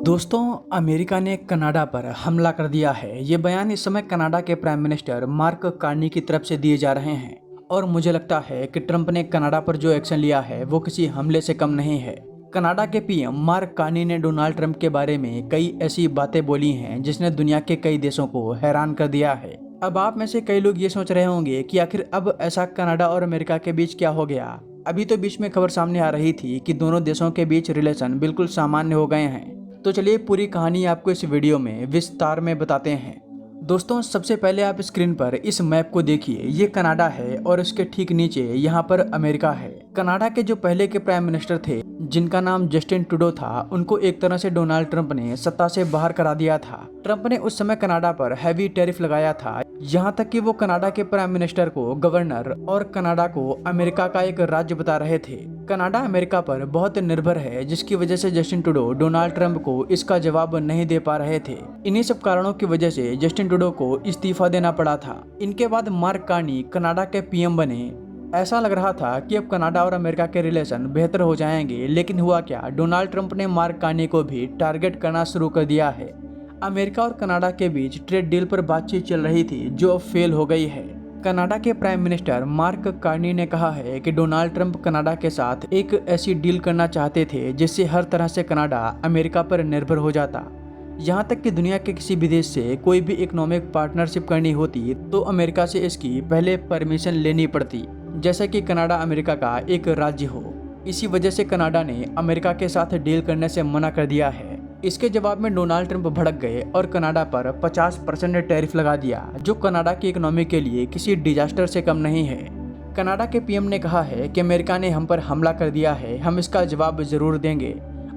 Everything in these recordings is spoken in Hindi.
दोस्तों, अमेरिका ने कनाडा पर हमला कर दिया है। ये बयान इस समय कनाडा के प्राइम मिनिस्टर मार्क कार्नी की तरफ से दिए जा रहे हैं और मुझे लगता है कि ट्रंप ने कनाडा पर जो एक्शन लिया है वो किसी हमले से कम नहीं है। कनाडा के पीएम मार्क कार्नी ने डोनाल्ड ट्रंप के बारे में कई ऐसी बातें बोली हैं जिसने दुनिया के कई देशों को हैरान कर दिया है। अब आप में से कई लोग ये सोच रहे होंगे कि आखिर अब ऐसा कनाडा और अमेरिका के बीच क्या हो गया। अभी तो बीच में खबर सामने आ रही थी कि दोनों देशों के बीच रिलेशन बिल्कुल सामान्य हो गए हैं। तो चलिए पूरी कहानी आपको इस वीडियो में विस्तार में बताते हैं। दोस्तों, सबसे पहले आप स्क्रीन पर इस मैप को देखिए। ये कनाडा है और इसके ठीक नीचे यहाँ पर अमेरिका है। कनाडा के जो पहले के प्राइम मिनिस्टर थे जिनका नाम जस्टिन ट्रूडो था, उनको एक तरह से डोनाल्ड ट्रंप ने सत्ता से बाहर करा दिया था। ट्रंप ने उस समय कनाडा पर हैवी टैरिफ लगाया था, यहाँ तक कि वो कनाडा के प्राइम मिनिस्टर को गवर्नर और कनाडा को अमेरिका का एक राज्य बता रहे थे। कनाडा अमेरिका पर बहुत निर्भर है, जिसकी वजह से जस्टिन ट्रूडो डोनाल्ड ट्रंप को इसका जवाब नहीं दे पा रहे थे। इन्हीं सब कारणों की वजह से जस्टिन ट्रूडो को इस्तीफा देना पड़ा था। इनके बाद मार्क कार्नी कनाडा के पीएम बने। ऐसा लग रहा था कि अब कनाडा और अमेरिका के रिलेशन बेहतर हो जाएंगे, लेकिन हुआ क्या, डोनाल्ड ट्रंप ने मार्क कार्नी को भी टारगेट करना शुरू कर दिया है। अमेरिका और कनाडा के बीच ट्रेड डील पर बातचीत चल रही थी जो अब फेल हो गई है। कनाडा के प्राइम मिनिस्टर मार्क कार्नी ने कहा है कि डोनाल्ड ट्रंप कनाडा के साथ एक ऐसी डील करना चाहते थे जिससे हर तरह से कनाडा अमेरिका पर निर्भर हो जाता। यहाँ तक कि दुनिया के किसी भी देश से कोई भी इकोनॉमिक पार्टनरशिप करनी होती तो अमेरिका से इसकी पहले परमिशन लेनी पड़ती, जैसे कि कनाडा अमेरिका का एक राज्य हो। इसी वजह से कनाडा ने अमेरिका के साथ डील करने से मना कर दिया है। इसके जवाब में डोनाल्ड ट्रंप भड़क गए और कनाडा पर 50% टैरिफ लगा दिया, जो कनाडा की इकोनॉमी के लिए किसी डिजास्टर से कम नहीं है। कनाडा के पीएम ने कहा है कि अमेरिका ने हम पर हमला कर दिया है, हम इसका जवाब जरूर देंगे,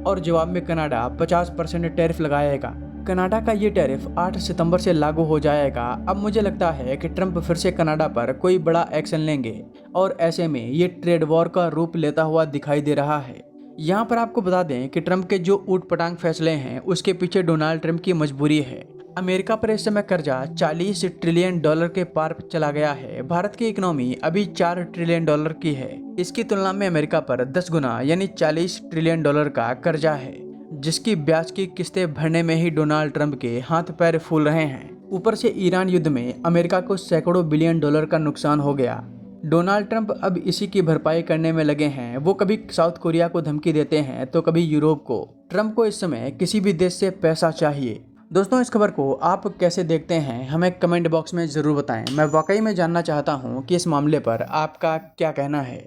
और जवाब में कनाडा 50% टैरिफ लगाएगा। कनाडा का ये टैरिफ 8 सितंबर से लागू हो जाएगा। अब मुझे लगता है कि ट्रंप फिर से कनाडा पर कोई बड़ा एक्शन लेंगे और ऐसे में ये ट्रेड वॉर का रूप लेता हुआ दिखाई दे रहा है। यहाँ पर आपको बता दें कि ट्रंप के जो ऊट पटांग फैसले हैं उसके पीछे डोनाल्ड ट्रंप की मजबूरी है। अमेरिका पर इस समय कर्जा 40 ट्रिलियन डॉलर के पार चला गया है। भारत की इकोनॉमी अभी 4 ट्रिलियन डॉलर की है। इसकी तुलना में अमेरिका पर 10 गुना यानी 40 ट्रिलियन डॉलर का कर्जा है, जिसकी ब्याज की किस्तें भरने में ही डोनाल्ड ट्रंप के हाथ पैर फूल रहे हैं। ऊपर से ईरान युद्ध में अमेरिका को सैकड़ों बिलियन डॉलर का नुकसान हो गया। डोनाल्ड ट्रंप अब इसी की भरपाई करने में लगे हैं। वो कभी साउथ कोरिया को धमकी देते हैं तो कभी यूरोप को। ट्रंप को इस समय किसी भी देश से पैसा चाहिए। दोस्तों, इस खबर को आप कैसे देखते हैं, हमें कमेंट बॉक्स में ज़रूर बताएं। मैं वाकई में जानना चाहता हूं कि इस मामले पर आपका क्या कहना है।